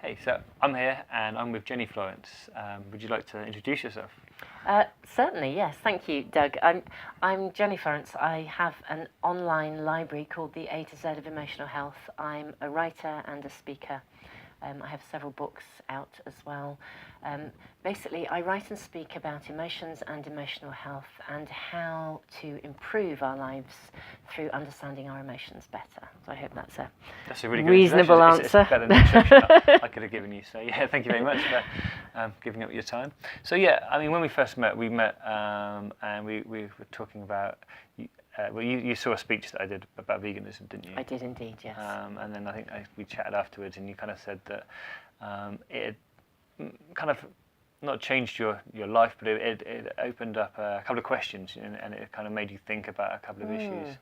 Hey, so I'm here and I'm with Jenny Florence. Would you like to introduce yourself? Certainly, yes. Thank you, Doug. I'm Jenny Florence. I have an online library called The A to Z of Emotional Health. I'm a writer and a speaker. I have several books out as well. Basically, I write and speak about emotions and emotional health and how to improve our lives through understanding our emotions better. So I hope that's a really good reasonable answer. It's better than the introduction I could have given you. So yeah, thank you very much for giving up your time. So yeah, I mean, when we first met, and we were talking about. You saw a speech that I did about veganism, didn't you? I did indeed, yes. And then I think we chatted afterwards, and you kind of said that it had kind of not changed your life, but it opened up a couple of questions, and it kind of made you think about a couple of issues.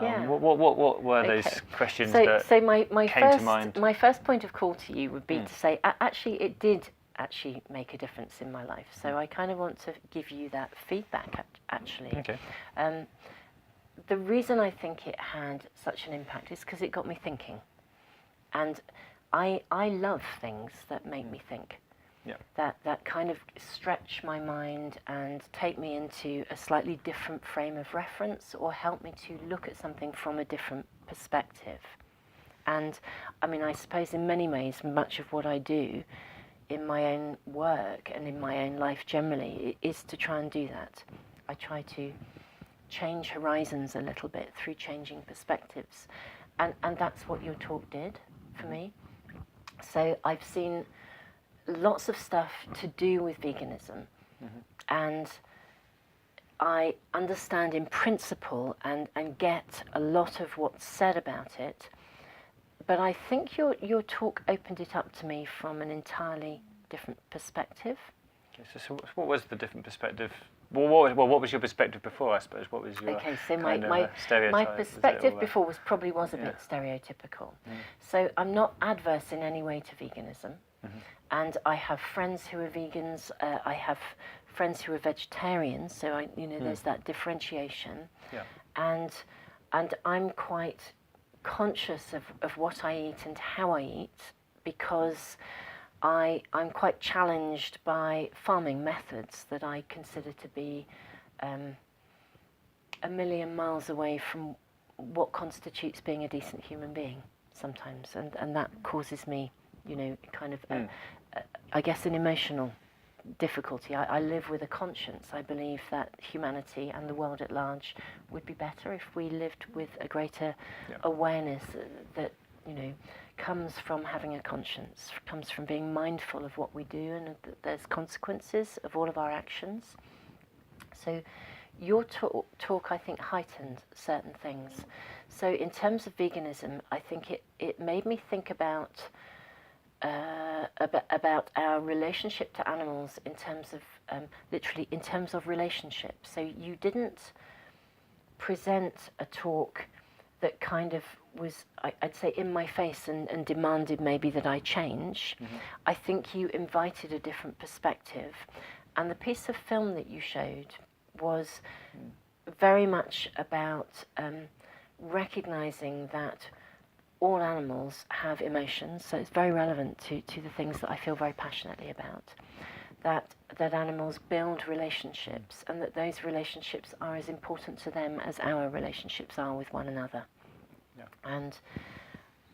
Yeah. What were those questions that came to mind? My first point of call to you would be to say, actually, it did actually make a difference in my life. So I kind of want to give you that feedback, actually. Okay. The reason I think it had such an impact is because it got me thinking. And I love things that make me think. Yeah. That kind of stretch my mind and take me into a slightly different frame of reference or help me to look at something from a different perspective. And I mean, I suppose in many ways, much of what I do in my own work and in my own life generally is to try and do that. I try to change horizons a little bit through changing perspectives. And that's what your talk did for me. So I've seen lots of stuff to do with veganism, and I understand in principle and get a lot of what's said about it, but I think your talk opened it up to me from an entirely different perspective. Okay, so what was the different perspective? What was your perspective before, I suppose? What was your my perspective before was a bit stereotypical. So I'm not adverse in any way to veganism. And I have friends who are vegans. I have friends who are vegetarians. So there's that differentiation. Yeah. And I'm quite conscious of what I eat and how I eat because I'm quite challenged by farming methods that I consider to be a million miles away from what constitutes being a decent human being sometimes, and that causes me, kind of, I guess, an emotional difficulty. I live with a conscience. I believe that humanity and the world at large would be better if we lived with a greater awareness that, comes from having a conscience, comes from being mindful of what we do and that there's consequences of all of our actions. So your talk, I think, heightened certain things. So in terms of veganism, I think it made me think about our relationship to animals in terms of, literally in terms of relationships. So you didn't present a talk that kind of was, I'd say, in my face and demanded maybe that I change. I think you invited a different perspective. And the piece of film that you showed was very much about recognizing that all animals have emotions, so it's very relevant to the things that I feel very passionately about. That animals build relationships and that those relationships are as important to them as our relationships are with one another. Yeah. And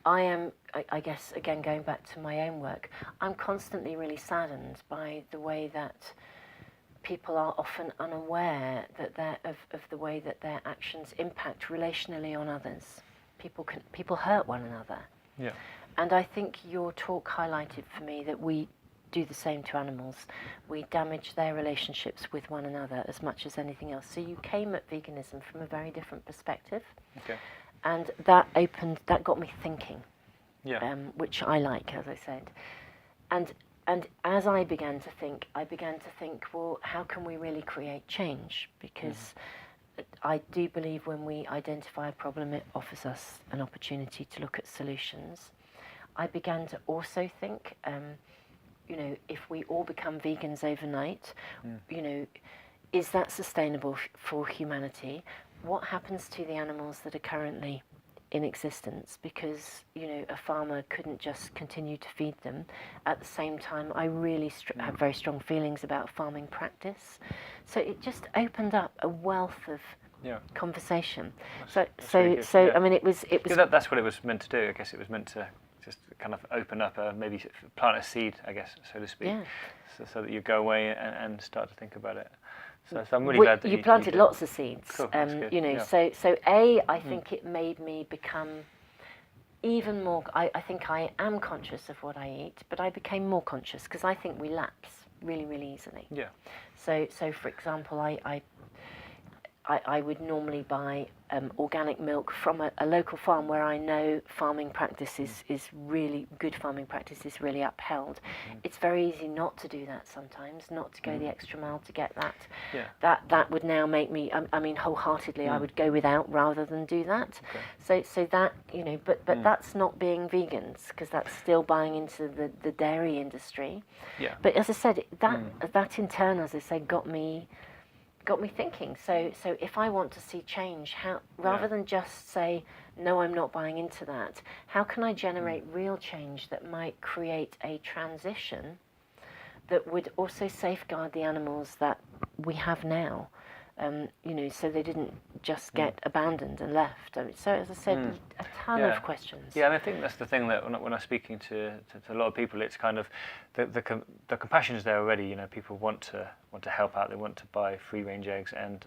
I am, I guess, again, going back to my own work, I'm constantly really saddened by the way that people are often unaware that of the way that their actions impact relationally on others. People hurt one another. Yeah. And I think your talk highlighted for me that we do the same to animals. We damage their relationships with one another as much as anything else. So you came at veganism from a very different perspective. Okay. And that got me thinking. Yeah. Which I like, as I said. And as I began to think, well, how can we really create change? Because I do believe when we identify a problem, it offers us an opportunity to look at solutions. I began to also think, if we all become vegans overnight, is that sustainable for humanity? What happens to the animals that are currently in existence, because a farmer couldn't just continue to feed them. At the same time, I really have very strong feelings about farming practice, so it just opened up a wealth of conversation. That's really good. So Yeah. I mean, it was That's what it was meant to do. I guess it was meant to just kind of open up, maybe plant a seed, I guess, so to speak, Yeah. so that you go away and start to think about it. So I'm really glad that you planted did. lots of seeds. Cool, that's good, yeah. So I think it made me become even more. I think I am conscious of what I eat, but I became more conscious because I think we lapse really, really easily. Yeah. So for example, I would normally buy organic milk from a local farm where I know farming practice is really good. Farming practice is really upheld. It's very easy not to do that sometimes, not to go the extra mile to get that. Yeah. That would now make me. I mean, wholeheartedly, I would go without rather than do that. Okay. So that but that's not being vegans, because that's still buying into the dairy industry. Yeah. But as I said, that in turn, as I say, got me thinking. So if I want to see change, how rather than just say no, I'm not buying into that, how can I generate real change that might create a transition that would also safeguard the animals that we have now, so they didn't just get abandoned and left. So as I said, a ton of questions. Yeah, and I think that's the thing that when I'm speaking to a lot of people, it's kind of the compassion is there already. People want to help out. They want to buy free range eggs and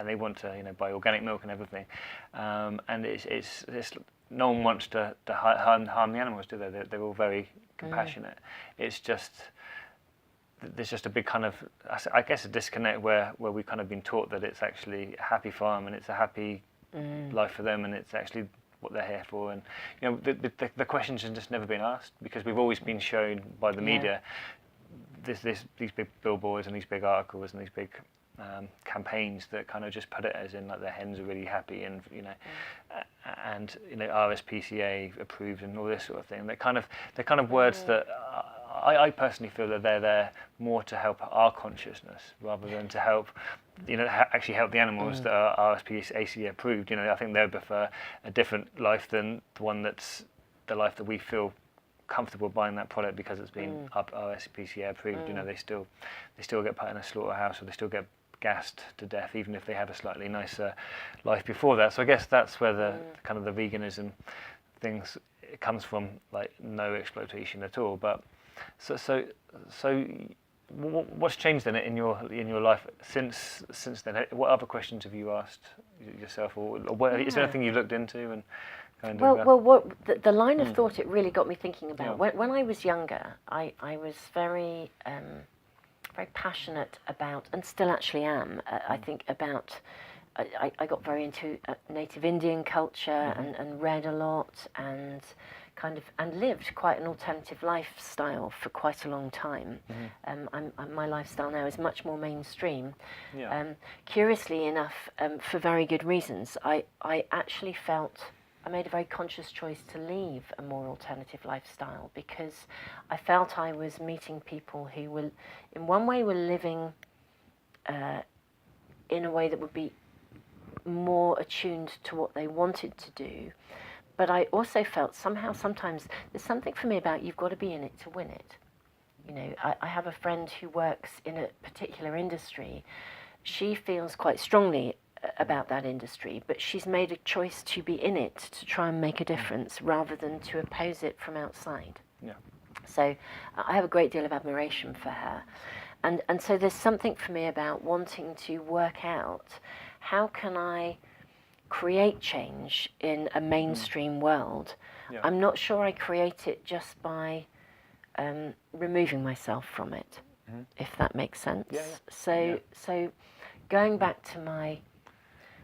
they want to buy organic milk and everything. And it's no one wants to harm the animals, do they? They're all very compassionate. It's just there's just a big kind of, I guess, a disconnect where we've kind of been taught that it's actually a happy farm and it's a happy life for them, and it's actually what they're here for. And the questions have just never been asked, because we've always been shown by the media these big billboards and these big articles and these big campaigns that kind of just put it as in like their hens are really happy and and RSPCA approved and all this sort of thing. They're kind of words that I personally feel that they're there more to help our consciousness rather than to help actually help the animals that are RSPCA approved. I think they would prefer a different life than the one that's the life that we feel comfortable buying that product because it's been RSPCA approved. They still get put in a slaughterhouse, or they still get gassed to death, even if they had a slightly nicer life before that. So I guess that's where the kind of the veganism things it comes from, like no exploitation at all. But so what's changed then in your life since then? What other questions have you asked yourself, or is there anything you looked into and kind of? Well, the line of thought it really got me thinking about. When I was younger, I was very passionate about, and still actually am, I think about, I got very into native Indian culture and read a lot and lived quite an alternative lifestyle for quite a long time. My lifestyle now is much more mainstream. Curiously enough, for very good reasons, I actually felt I made a very conscious choice to leave a more alternative lifestyle, because I felt I was meeting people who were, in one way, were living in a way that would be more attuned to what they wanted to do. But I also felt somehow, sometimes, there's something for me about you've got to be in it to win it. I have a friend who works in a particular industry. She feels quite strongly about that industry, but she's made a choice to be in it to try and make a difference rather than to oppose it from outside. So I have a great deal of admiration for her, and so there's something for me about wanting to work out how can I create change in a mainstream world. I'm not sure I create it just by removing myself from it, if that makes sense. So going back to my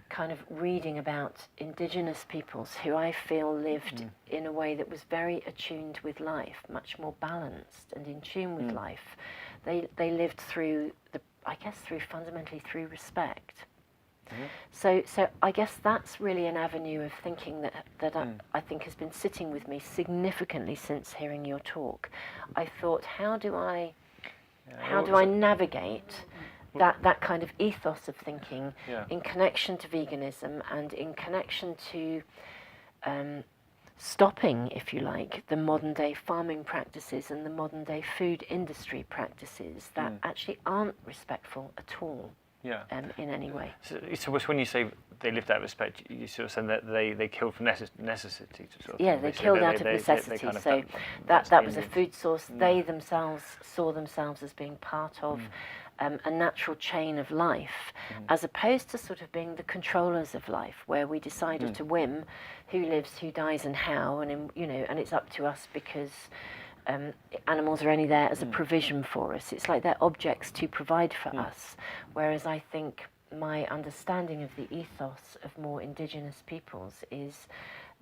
kind of reading about indigenous peoples who I feel lived in a way that was very attuned with life, much more balanced and in tune with life. They lived through fundamentally through respect. So I guess that's really an avenue of thinking that I think has been sitting with me significantly since hearing your talk. I thought, how do I navigate that kind of ethos of thinking in connection to veganism and in connection to stopping, if you like, the modern day farming practices and the modern day food industry practices that actually aren't respectful at all. Yeah. In any way. So when you say they lived out of respect, you sort of saying that they killed for necessity to sort of. Yeah, they killed out of necessity. So that was a food source. They themselves saw themselves as being part of a natural chain of life, as opposed to sort of being the controllers of life, where we decide at a whim who lives, who dies, and how, and and it's up to us because. Animals are only there as a provision for us. It's like they're objects to provide for us. Whereas I think my understanding of the ethos of more indigenous peoples is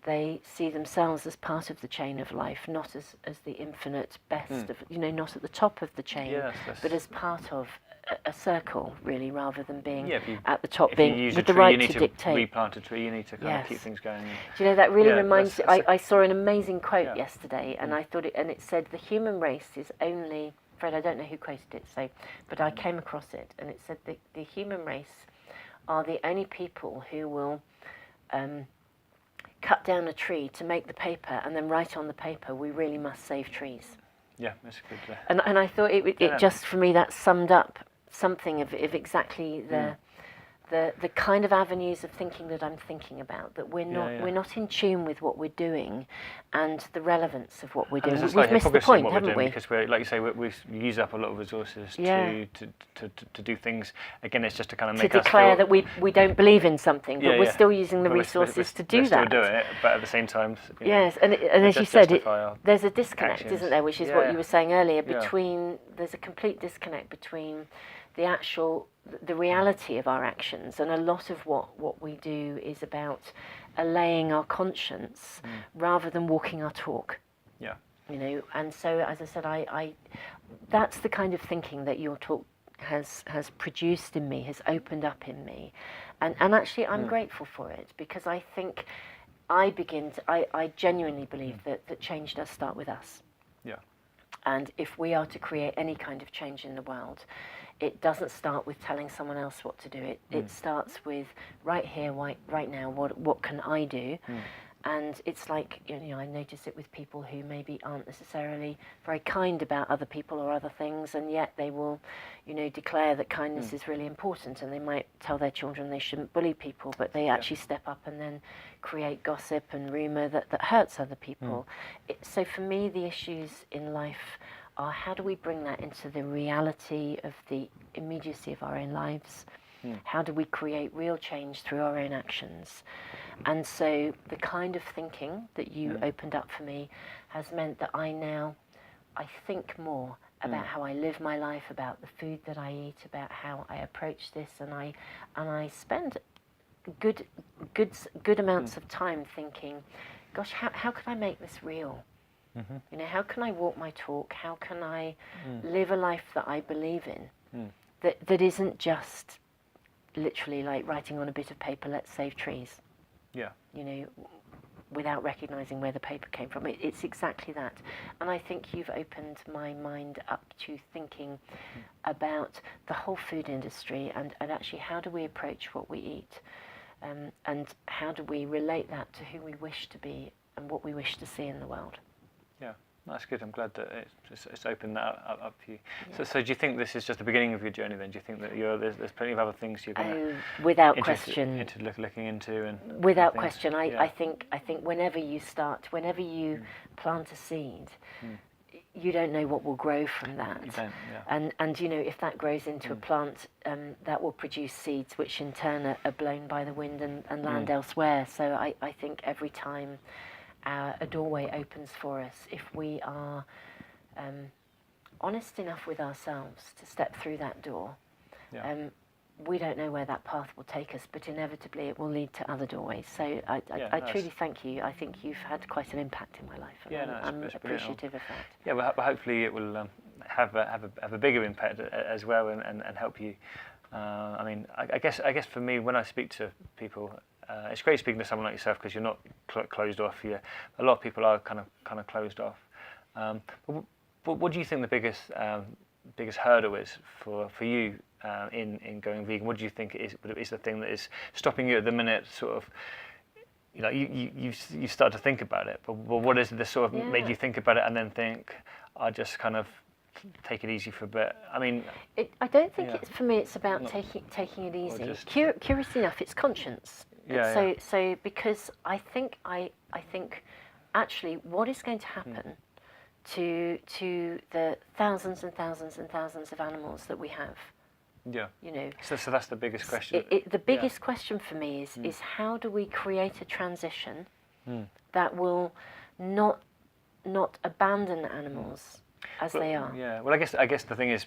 they see themselves as part of the chain of life, not as the infinite best of, not at the top of the chain, but as part of a circle, really, rather than being at the top, being with the right to dictate. Replant a tree, you need to kind of keep things going. Do you know, that really reminds me, I saw an amazing quote yesterday, and I thought it said, the human race is only, Fred, I don't know who quoted it, but I came across it, and it said the human race are the only people who will cut down a tree to make the paper and then write on the paper, we really must save trees. Yeah, that's good. And I thought it just, for me, that summed up something of exactly the kind of avenues of thinking that I'm thinking about, that we're not in tune with what we're doing and the relevance of what we're doing. We've missed the point, haven't we? Because we're, like you say, we use up a lot of resources to do things. Again, it's just to kind of make us declare that we don't believe in something, but we're still using the resources to do that. Still do it, but at the same time, yes, and as you said, there's a disconnect, isn't there? Which is what you were saying earlier. There's a complete disconnect between the reality of our actions, and a lot of what we do is about allaying our conscience rather than walking our talk. Yeah. And so, as I said, I that's the kind of thinking that your talk has produced in me, has opened up in me, and actually I'm grateful for it, because I think I genuinely believe that change does start with us. Yeah. And if we are to create any kind of change in the world, it doesn't start with telling someone else what to do. It starts with right here, right now, what can I do? And it's like, I notice it with people who maybe aren't necessarily very kind about other people or other things, and yet they will, declare that kindness is really important, and they might tell their children they shouldn't bully people, but they actually step up and then create gossip and rumour that hurts other people. So for me, the issues in life are, how do we bring that into the reality of the immediacy of our own lives? How do we create real change through our own actions? And so the kind of thinking that you opened up for me has meant that I think more about how I live my life, about the food that I eat, about how I approach this, and I spend good amounts of time thinking, gosh, how can I make this real? How can I walk my talk? How can I live a life that I believe in, that isn't just literally like writing on a bit of paper, let's save trees. Yeah. Without recognising where the paper came from. It's exactly that. And I think you've opened my mind up to thinking about the whole food industry and actually how do we approach what we eat, and how do we relate that to who we wish to be and what we wish to see in the world. Yeah. That's good. I'm glad that it's opened that up for you. Yeah. So do you think this is just the beginning of your journey then? Do you think that there's plenty of other things you're going to without question looking into and without question. I think whenever you plant a seed, you don't know what will grow from that. You don't, yeah. And if that grows into a plant, that will produce seeds which in turn are blown by the wind and land elsewhere. So I think every time a doorway opens for us, if we are honest enough with ourselves to step through that door, we don't know where that path will take us, but inevitably it will lead to other doorways. So I truly thank you. I think you've had quite an impact in my life, and I'm appreciative of that. Yeah, well, hopefully it will have a bigger impact as well, and help you. I guess for me, when I speak to people, it's great speaking to someone like yourself because you're not closed off. A lot of people are kind of closed off. But what do you think the biggest hurdle is for you in going vegan? What do you think is the thing that is stopping you at the minute, sort of you know, you start to think about it. But what is it that sort of made you think about it and then think, I just kind of take it easy for a bit? I mean, I don't think it's, for me, it's about taking it easy. just- Curious enough, it's conscience. So because I think actually what is going to happen to the thousands and thousands and thousands of animals that we have? yeah. You know, So that's the biggest question. the biggest question for me is how do we create a transition that will not abandon animals as they are? Yeah. Well, I guess the thing is,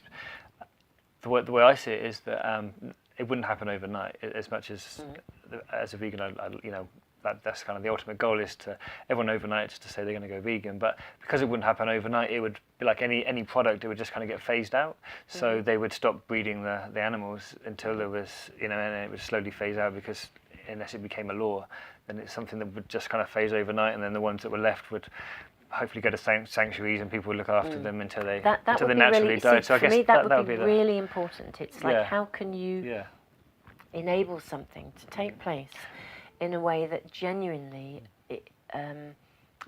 the way I see it is that it wouldn't happen overnight. As much as as a vegan, I you know, that's kind of the ultimate goal, is to everyone overnight just to say they're going to go vegan. But because it wouldn't happen overnight, it would be like any product. It would just kind of get phased out. So they would stop breeding the animals until there was, you know, and it would slowly phase out, because unless it became a law, then it's something that would just kind of phase overnight, and then the ones that were left would hopefully go to sanctuaries, and people would look after them until they until they naturally really, died. see, So I for guess me, that would would be really important. It's like, how can you enable something to take place in a way that genuinely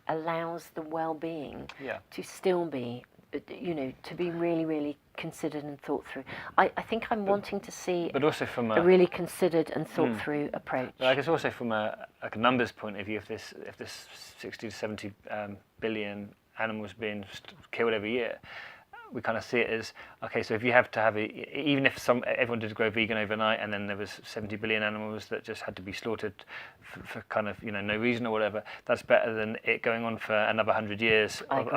allows the well-being to still be, you know, to be really, really considered and thought through. I think I'm wanting to see but also from a really considered and thought through approach. I guess also from a numbers point of view, if this 60 to 70 billion animals being killed every year, we kind of see it as, okay, so if you have to have it, even if everyone did go vegan overnight, and then there was 70 billion animals that just had to be slaughtered for kind of, you know, no reason or whatever, that's better than it going on for another 100 years of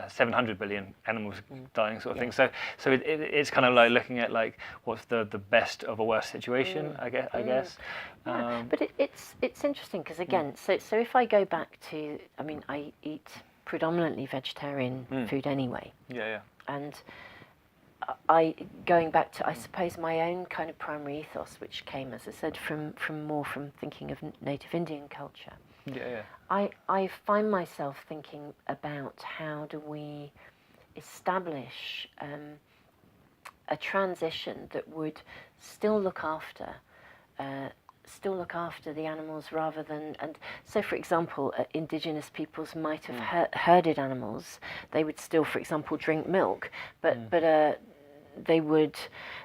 700 billion animals dying, sort of thing. So it's kind of like looking at like what's the best of a worst situation, I guess. But it's interesting because again, so if I go back to, I mean, I eat predominantly vegetarian food anyway. And going back to, I suppose, my own kind of primary ethos, which came, as I said, from thinking of native Indian culture. I find myself thinking about how do we establish a transition that would still look after the animals, rather than, and so for example, indigenous peoples might have herded animals. They would still, for example, drink milk, but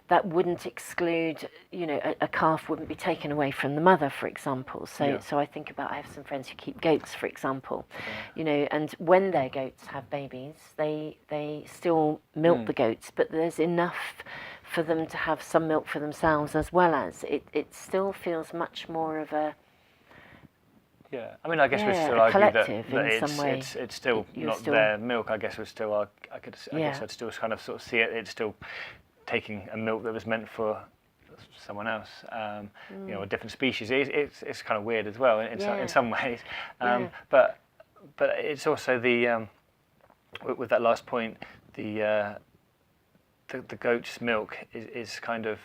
that wouldn't exclude, you know, a calf wouldn't be taken away from the mother, for example. So I think about, I have some friends who keep goats, for example, you know, and when their goats have babies, they still milk the goats, but there's enough for them to have some milk for themselves, as well as it still feels much more of a I mean, I guess we'd still argue that it's still not their milk. I guess we'd still guess I'd still kind of sort of see it. It's still taking a milk that was meant for someone else, you know, a different species. It's kind of weird as well in some ways, but it's also the with that last point, the goat's milk is kind of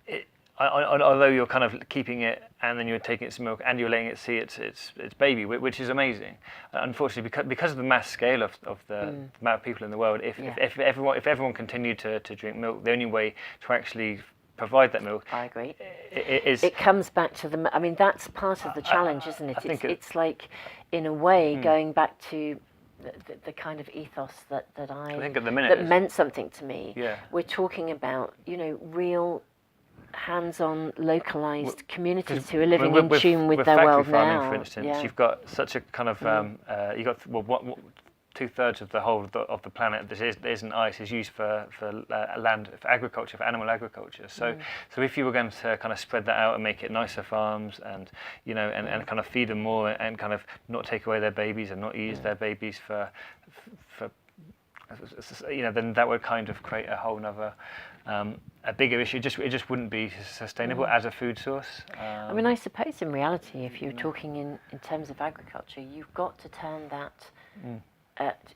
it. Although you're kind of keeping it, and then you're taking its milk, and you're letting it see its baby, which is amazing. Unfortunately, because of the mass scale of the amount of people in the world, if everyone continued to drink milk, the only way to actually provide that milk, I agree, it comes back to the. I mean, that's part of the challenge, isn't it? It's like, in a way, going back to the kind of ethos that I think at the minute that meant something to me. We're talking about, you know, real hands-on, localized communities who are living in tune with their world now. Farming, for instance, you've got such a kind of you've got 2/3 of the whole of the planet that isn't ice is used for land, for agriculture, for animal agriculture. So if you were going to kind of spread that out and make it nicer farms, and you know, and kind of feed them more, and kind of not take away their babies and not use their babies for you know, then that would kind of create a whole nother a bigger issue. It just wouldn't be sustainable as a food source. I mean, I suppose in reality, if you're talking in terms of agriculture, you've got to turn that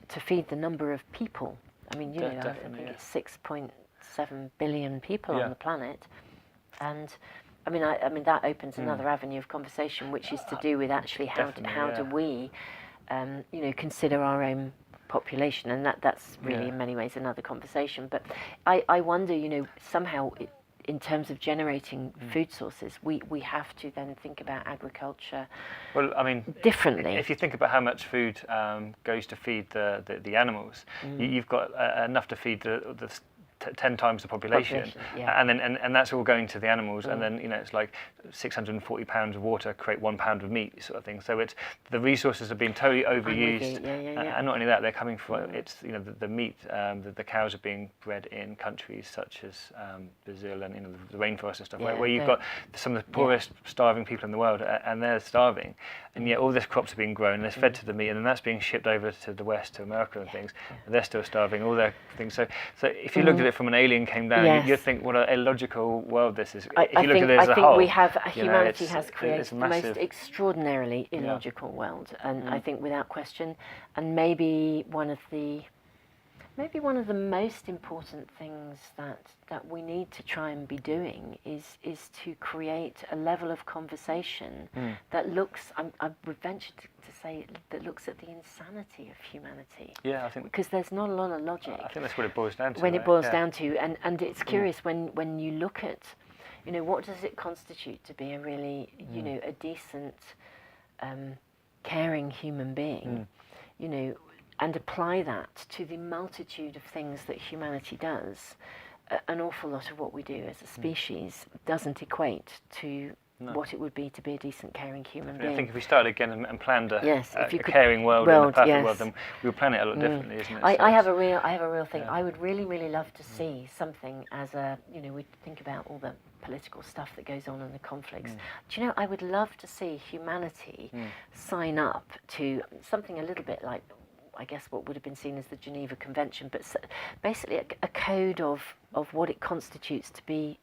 to feed the number of people. I mean, you know, I think it's 6.7 billion people on the planet, and I mean that opens another avenue of conversation, which is to do with actually how do we, you know, consider our own population, and that's really in many ways another conversation. But I wonder, you know, somehow in terms of generating food sources, we have to then think about agriculture Well, I mean, differently. if you think about how much food goes to feed the animals, you've got enough to feed the 10 times the population, yeah. and that's all going to the animals, and then it's like 640 pounds of water create 1 pound of meat, sort of thing. So it's the resources are being totally overused, and not only that, they're coming from the meat. The cows are being bred in countries such as Brazil and the rainforest and stuff, where you've got some of the poorest starving people in the world, and they're starving, and yet all this crops are being grown and it's fed to the meat, and then that's being shipped over to the West, to America and things. And they're still starving. All their things. So if you looked at it from an alien came down, you'd think what a illogical world this is. I think humanity has created the most extraordinarily illogical world, and I think without question, and maybe one of the most important things that we need to try and be doing is to create a level of conversation that looks, I would venture to say, that looks at the insanity of humanity. Yeah, I think, because there's not a lot of logic. I think that's what it boils down to. When it boils down to, and it's curious when you look at, what does it constitute to be a really, a decent, caring human being, and apply that to the multitude of things that humanity does. An awful lot of what we do as a species doesn't equate to what it would be to be a decent, caring human being. I think if we started again and planned a caring world and a perfect world, then we would plan it a lot differently, isn't it? I have a real thing. I would really love to see something as a, we think about all the political stuff that goes on in the conflicts. Do you know, I would love to see humanity sign up to something a little bit like, I guess, what would have been seen as the Geneva Convention, but basically a code of what it constitutes to be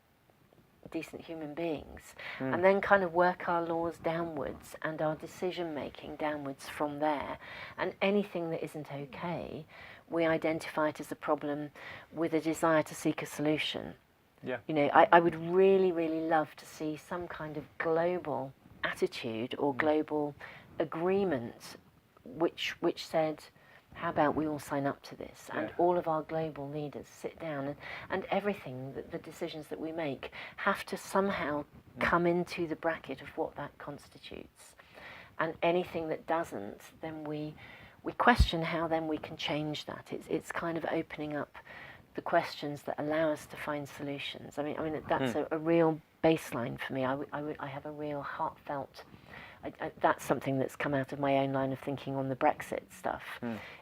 decent human beings, and then kind of work our laws downwards and our decision making downwards from there, and anything that isn't okay, we identify it as a problem with a desire to seek a solution. Yeah. I would really love to see some kind of global attitude or global agreement which said, how about we all sign up to this, and all of our global leaders sit down, and everything, the decisions that we make have to somehow come into the bracket of what that constitutes. And anything that doesn't, then we question how then we can change that. It's kind of opening up the questions that allow us to find solutions. I mean that's a real baseline for me. I have a real heartfelt. That's something that's come out of my own line of thinking on the Brexit stuff.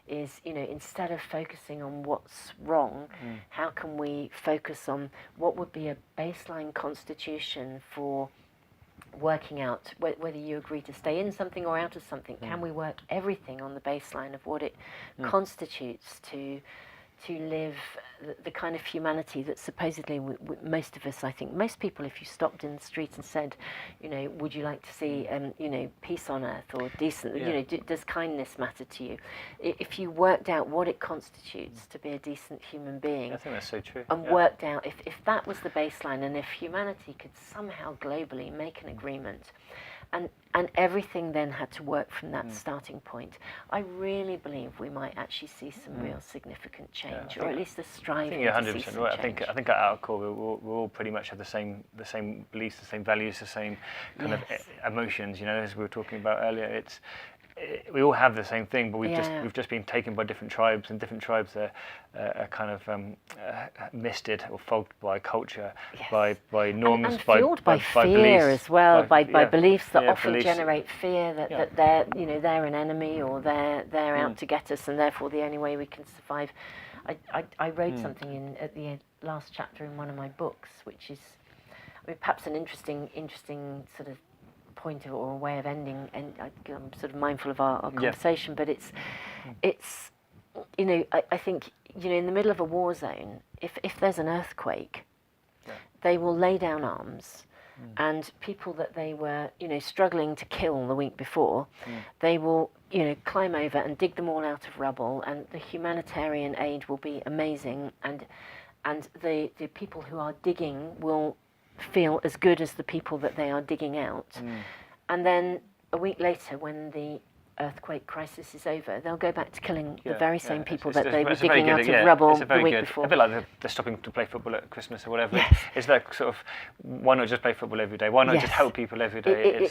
Is instead of focusing on what's wrong, how can we focus on what would be a baseline constitution for working out whether you agree to stay in something or out of something? Can we work everything on the baseline of what it constitutes to live the kind of humanity that supposedly most of us, I think, most people, if you stopped in the street and said, would you like to see, peace on earth or decent, does kindness matter to you? If you worked out what it constitutes to be a decent human being, I think that's so true. And worked out if that was the baseline, and if humanity could somehow globally make an agreement, and everything then had to work from that starting point, I really believe we might actually see some real significant change, or at least a striving. I think you're to see 100% some right. change. I think at our core we all pretty much have the same beliefs, the same values, the same kind of emotions. As we were talking about earlier, we all have the same thing, but we've just been taken by different tribes, and different tribes are kind of misted or fogged by culture, by norms, and fueled by fear beliefs, as well, by beliefs that often beliefs. generate fear that they're an enemy, or they're out to get us, and therefore the only way we can survive. I wrote something at the last chapter in one of my books, which is, perhaps an interesting sort of point or a way of ending, and I'm sort of mindful of our conversation, but it's I think in the middle of a war zone, if there's an earthquake, they will lay down arms, and people that they were struggling to kill the week before, they will climb over and dig them all out of rubble, and the humanitarian aid will be amazing, and the people who are digging will feel as good as the people that they are digging out. And then a week later, when the earthquake crisis is over, they'll go back to killing the Yeah, very yeah. same people It's- that they were it's a very digging out good- of yeah, rubble it's a the very week good, before. a bit like they're stopping to play football at Christmas or whatever. Yes. It's that sort of, why not just play football every day? Why not Yes. just help people every day?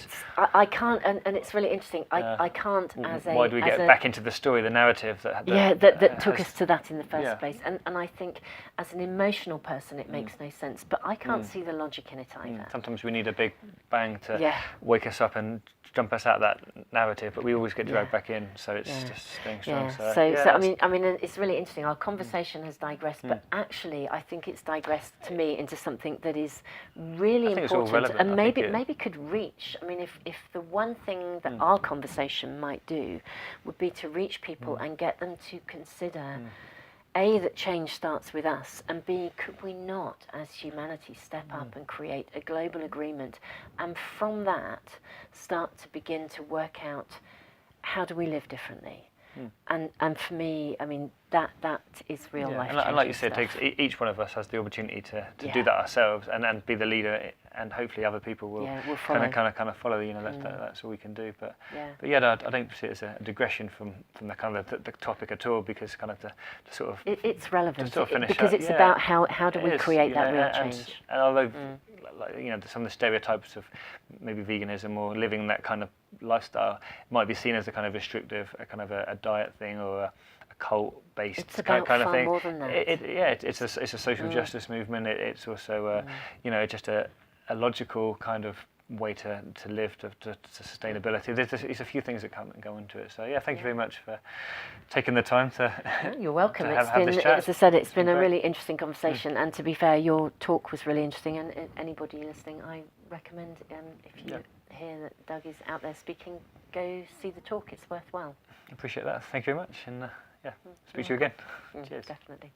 I can't, and it's really interesting. I can't as a Why do we get back into the story, the narrative that took has- us to that in the first Yeah. place? And I think as an emotional person, it makes no sense. But I can't see the logic in it either. Sometimes we need a big bang to Yeah. wake us up and jump us out of that narrative, but we always get dragged back in, so it's Yeah. just staying strong. Yeah. So, So yeah, I mean, it's really interesting. Our conversation has digressed, but actually, I think it's digressed to me into something that is really I think it's all important, relevant. and I maybe think it- could reach. I mean, if the one thing that our conversation might do would be to reach people and get them to consider. A, that change starts with us, and B, could we not, as humanity, step up and create a global agreement, and from that, start to begin to work out how do we live differently? And for me, I mean, that is real life changing and like you said, it stuff. takes each one of us has the opportunity to Yeah. do that ourselves and be the leader, and hopefully other people will Will follow. kind of follow. You know, that's all we can do. But Yeah. but yeah, no, I don't see it as a digression from the kind of the topic at all, because kind of to sort of It's relevant sort of finish because up, it's yeah. about how do It we is, create you that know, real and- change. And although, like, you know, some of the stereotypes of maybe veganism or living that kind of lifestyle might be seen as a kind of restrictive, a kind of a diet thing or a cult-based It's about kind of far thing. more than that. It's a social justice movement. It's also you know, just a logical kind of way to live to sustainability. There's a few things that come and go into it. So yeah, thank you very much for taking the time to. You're welcome. to It's have been, this chat. as I said, it's been a great. really interesting conversation. And to be fair, your talk was really interesting. And anybody listening, I recommend if you hear that Doug is out there speaking, go see the talk. It's worthwhile. Appreciate that. Thank you very much, and yeah, speak to you again. Cheers. Definitely.